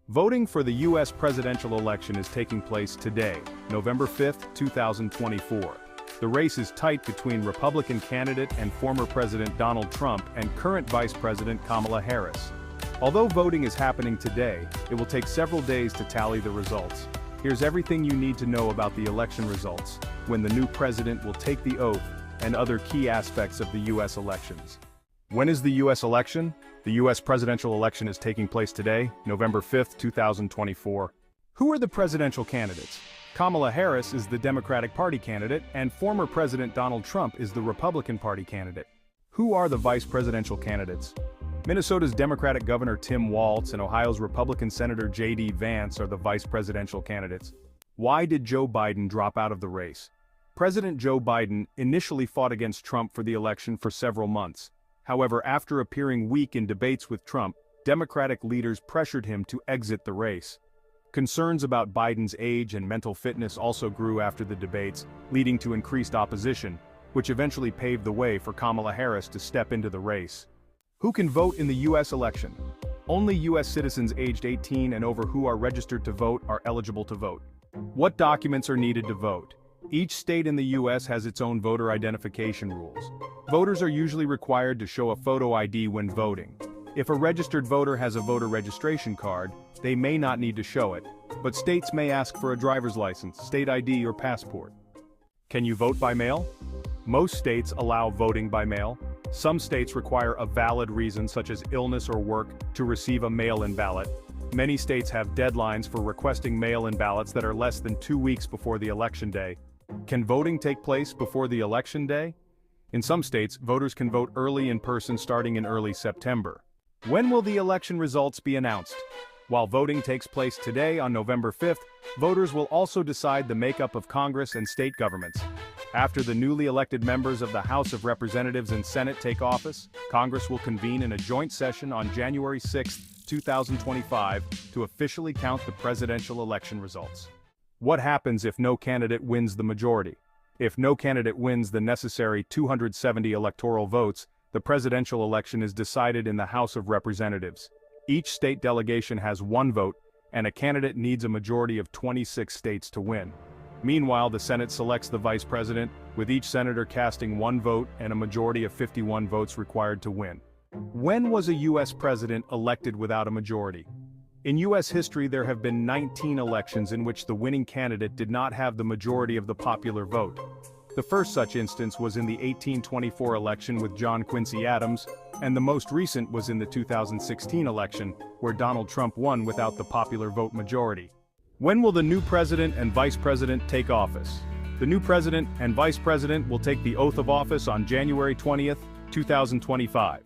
Voting for the U.S. presidential election is taking place today, November 5, 2024. The race is tight between Republican candidate and former President Donald Trump and current Vice President Kamala Harris. Although voting is happening today, it will take several days to tally the results. Here's everything you need to know about the election results, when the new president will take the oath, and other key aspects of the U.S. elections. When is the U.S. election? The U.S. presidential election is taking place today, November 5, 2024. Who are the presidential candidates? Kamala Harris is the Democratic Party candidate, and former President Donald Trump is the Republican Party candidate. Who are the vice presidential candidates? Minnesota's Democratic Governor Tim Walz and Ohio's Republican Senator J.D. Vance are the vice presidential candidates. Why did Joe Biden drop out of the race? President Joe Biden initially fought against Trump for the election for several months. However, after appearing weak in debates with Trump, Democratic leaders pressured him to exit the race. Concerns about Biden's age and mental fitness also grew after the debates, leading to increased opposition, which eventually paved the way for Kamala Harris to step into the race. Who can vote in the U.S. election? Only U.S. citizens aged 18 and over who are registered to vote are eligible to vote. What documents are needed to vote? Each state in the U.S. has its own voter identification rules. Voters are usually required to show a photo ID when voting. If a registered voter has a voter registration card, they may not need to show it, but states may ask for a driver's license, state ID, or passport. Can you vote by mail? Most states allow voting by mail. Some states require a valid reason such as illness or work to receive a mail-in ballot. Many states have deadlines for requesting mail-in ballots that are less than 2 weeks before the election day. Can voting take place before the election day? In some states, voters can vote early in person starting in early September. When will the election results be announced? While voting takes place today on November 5th, voters will also decide the makeup of Congress and state governments. After the newly elected members of the House of Representatives and Senate take office, Congress will convene in a joint session on January 6, 2025, to officially count the presidential election results. What happens if no candidate wins the majority? If no candidate wins the necessary 270 electoral votes, the presidential election is decided in the House of Representatives. Each state delegation has one vote, and a candidate needs a majority of 26 states to win. Meanwhile, the Senate selects the vice president, with each senator casting one vote and a majority of 51 votes required to win. When was a U.S. president elected without a majority? In U.S. history, there have been 19 elections in which the winning candidate did not have the majority of the popular vote. The first such instance was in the 1824 election with John Quincy Adams, and the most recent was in the 2016 election, where Donald Trump won without the popular vote majority. When will the new president and vice president take office? The new president and vice president will take the oath of office on January 20th, 2025.